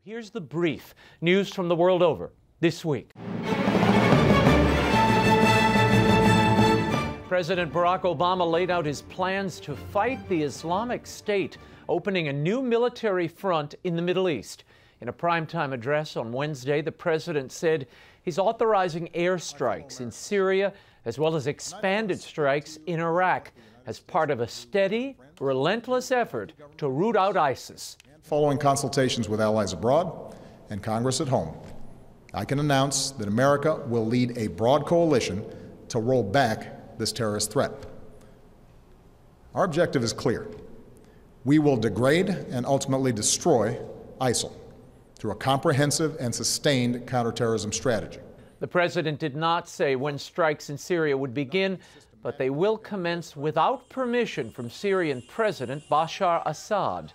Here's the brief news from the world over this week. President Barack Obama laid out his plans to fight the Islamic State, opening a new military front in the Middle East. In a primetime address on Wednesday, the president said he's authorizing airstrikes in Syria as well as expanded strikes in Iraq as part of a steady, relentless effort to root out ISIS. Following consultations with allies abroad and Congress at home, I can announce that America will lead a broad coalition to roll back this terrorist threat. Our objective is clear. We will degrade and ultimately destroy ISIL through a comprehensive and sustained counterterrorism strategy. The president did not say when strikes in Syria would begin, but they will commence without permission from Syrian President Bashar Assad.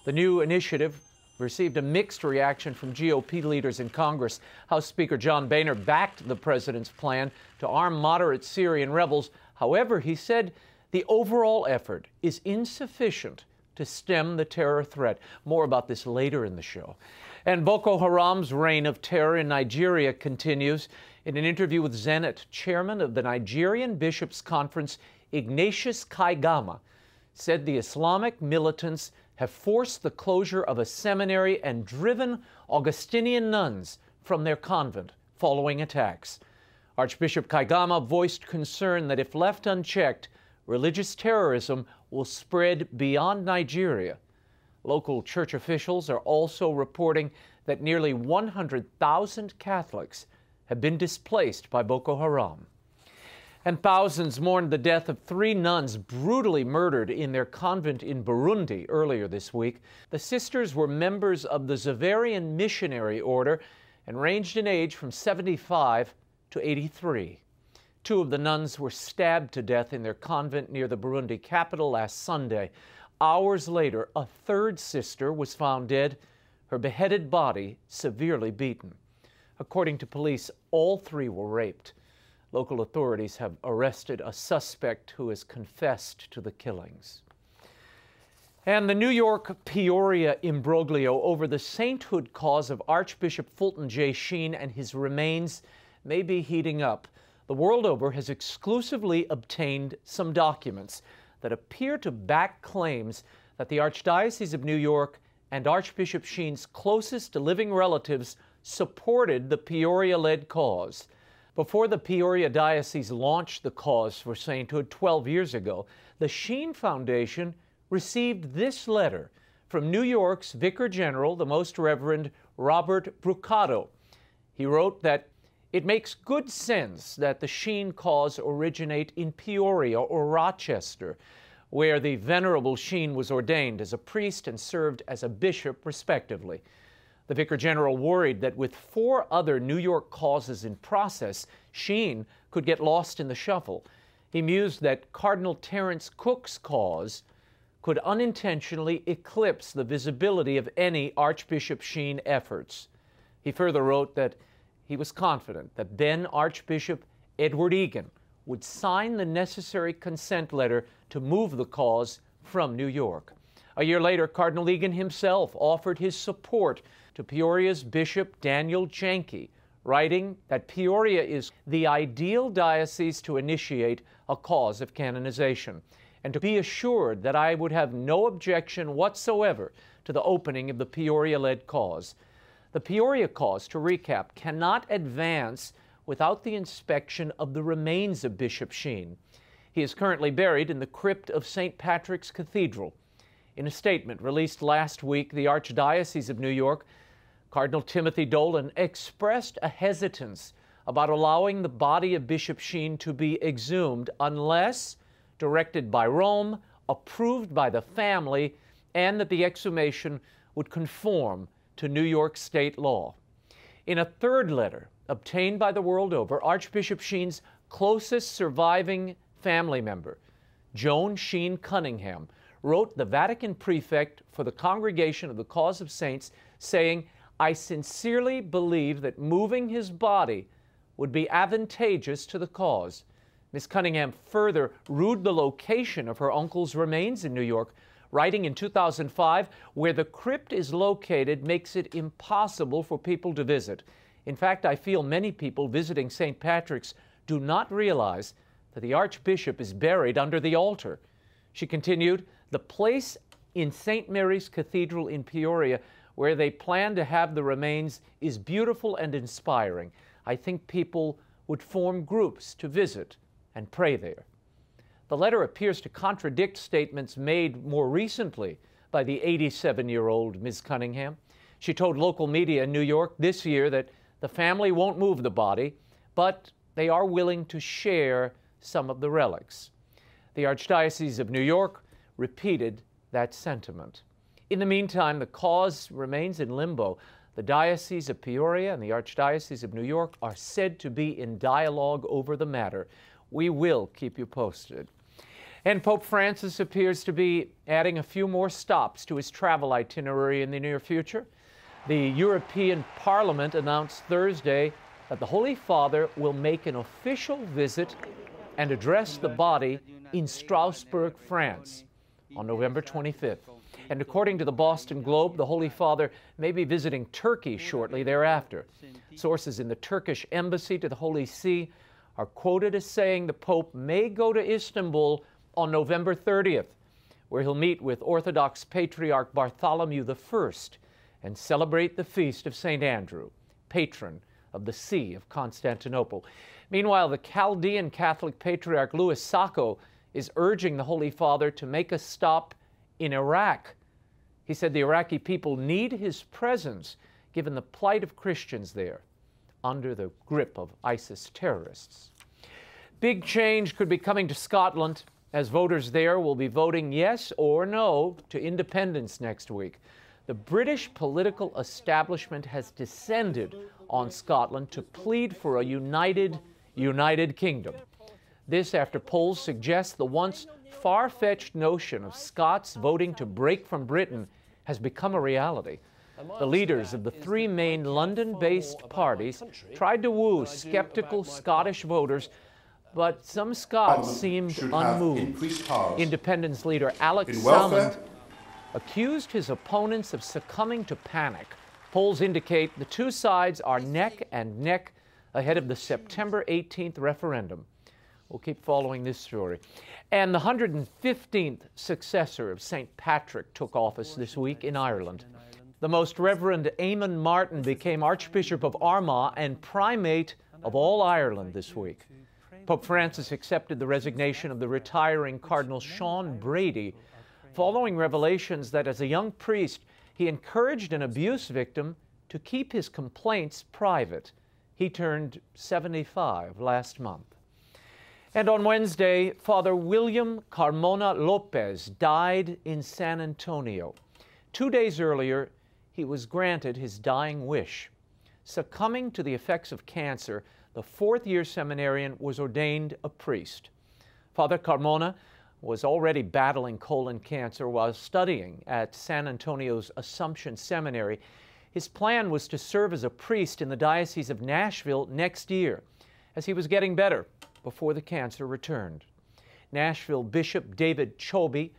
The new initiative received a mixed reaction from GOP leaders in Congress. House Speaker John Boehner backed the president's plan to arm moderate Syrian rebels. However, he said the overall effort is insufficient to stem the terror threat. More about this later in the show. And Boko Haram's reign of terror in Nigeria continues. In an interview with Zenit, chairman of the Nigerian Bishops' Conference, Ignatius Kaigama, said the Islamic militants have forced the closure of a seminary and driven Augustinian nuns from their convent following attacks. Archbishop Kaigama voiced concern that if left unchecked, religious terrorism will spread beyond Nigeria. Local church officials are also reporting that nearly 100,000 Catholics have been displaced by Boko Haram. And thousands mourned the death of 3 nuns brutally murdered in their convent in Burundi earlier this week. The sisters were members of the Xaverian Missionary Order and ranged in age from 75 to 83. 2 of the nuns were stabbed to death in their convent near the Burundi capital last Sunday. Hours later, a 3rd sister was found dead, her beheaded body severely beaten. According to police, all 3 were raped. Local authorities have arrested a suspect who has confessed to the killings. And the New York Peoria imbroglio over the sainthood cause of Archbishop Fulton J. Sheen and his remains may be heating up. The world over has exclusively obtained some documents that appear to back claims that the Archdiocese of New York and Archbishop Sheen's closest living relatives supported the Peoria-led cause. Before the Peoria Diocese launched the cause for sainthood 12 years ago, the Sheen Foundation received this letter from New York's Vicar General, the Most Reverend Robert Brucato. He wrote that it makes good sense that the Sheen cause originate in Peoria or Rochester, where the Venerable Sheen was ordained as a priest and served as a bishop, respectively. The Vicar General worried that with 4 other New York causes in process, Sheen could get lost in the shuffle. He mused that Cardinal Terence Cook's cause could unintentionally eclipse the visibility of any Archbishop Sheen efforts. He further wrote that he was confident that then Archbishop Edward Egan would sign the necessary consent letter to move the cause from New York. A year later, Cardinal Egan himself offered his support to Peoria's Bishop Daniel Janke, writing that Peoria is the ideal diocese to initiate a cause of canonization, and to be assured that I would have no objection whatsoever to the opening of the Peoria-led cause. The Peoria cause, to recap, cannot advance without the inspection of the remains of Bishop Sheen. He is currently buried in the crypt of St. Patrick's Cathedral. In a statement released last week, the Archdiocese of New York, Cardinal Timothy Dolan, expressed a hesitance about allowing the body of Bishop Sheen to be exhumed unless directed by Rome, approved by the family, and that the exhumation would conform to New York state law. In a 3rd letter obtained by the world over, Archbishop Sheen's closest surviving family member, Joan Sheen Cunningham, wrote the Vatican prefect for the Congregation of the Cause of Saints, saying, "I sincerely believe that moving his body would be advantageous to the cause." Ms. Cunningham further rued the location of her uncle's remains in New York, writing in 2005, "Where the crypt is located makes it impossible for people to visit. In fact, I feel many people visiting St. Patrick's do not realize that the Archbishop is buried under the altar." She continued, "The place in St. Mary's Cathedral in Peoria, where they plan to have the remains, is beautiful and inspiring. I think people would form groups to visit and pray there." The letter appears to contradict statements made more recently by the 87-year-old Ms. Cunningham. She told local media in New York this year that the family won't move the body, but they are willing to share some of the relics. The Archdiocese of New York repeated that sentiment. In the meantime, the cause remains in limbo. The Diocese of Peoria and the Archdiocese of New York are said to be in dialogue over the matter. We will keep you posted. And Pope Francis appears to be adding a few more stops to his travel itinerary in the near future. The European Parliament announced Thursday that the Holy Father will make an official visit and address the body in Strasbourg, France, on November 25th. And according to the Boston Globe, the Holy Father may be visiting Turkey shortly thereafter. Sources in the Turkish embassy to the Holy See are quoted as saying the Pope may go to Istanbul on November 30th, where he'll meet with Orthodox Patriarch Bartholomew I and celebrate the feast of St. Andrew, patron of the See of Constantinople. Meanwhile, the Chaldean Catholic Patriarch Louis Sacco is urging the Holy Father to make a stop in Iraq. He said the Iraqi people need his presence, given the plight of Christians there under the grip of ISIS terrorists. Big change could be coming to Scotland, as voters there will be voting yes or no to independence next week. The British political establishment has descended on Scotland to plead for a United Kingdom. This after polls suggest the once far-fetched notion of Scots voting to break from Britain has become a reality. The leaders of the three main London-based parties tried to woo skeptical Scottish voters, but some Scots seemed unmoved. Independence leader Alex Salmond accused his opponents of succumbing to panic. Polls indicate the two sides are neck and neck ahead of the September 18th referendum. We'll keep following this story. And the 115th successor of St. Patrick took office this week in Ireland. The Most Reverend Eamon Martin became Archbishop of Armagh and Primate of all Ireland this week. Pope Francis accepted the resignation of the retiring Cardinal Sean Brady following revelations that as a young priest, he encouraged an abuse victim to keep his complaints private. He turned 75 last month. And on Wednesday, Father William Carmona Lopez died in San Antonio. 2 days earlier, he was granted his dying wish. Succumbing to the effects of cancer, the fourth-year seminarian was ordained a priest. Father Carmona was already battling colon cancer while studying at San Antonio's Assumption Seminary. His plan was to serve as a priest in the Diocese of Nashville next year, as he was getting better before the cancer returned. Nashville Bishop David Choby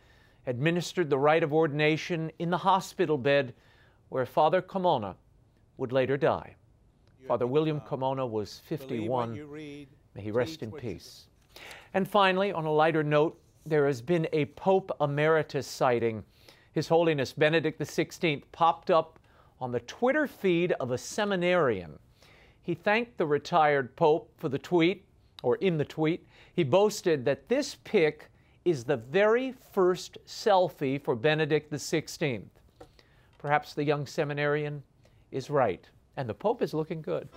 administered the rite of ordination in the hospital bed where Father Carmona would later die. Father William Carmona was 51. May he rest in peace. And finally, on a lighter note, there has been a Pope Emeritus sighting. His Holiness Benedict XVI popped up on the Twitter feed of a seminarian. He thanked the retired Pope for the tweet, or in the tweet. He boasted that this pic is the very first selfie for Benedict XVI. Perhaps the young seminarian is right, and the Pope is looking good.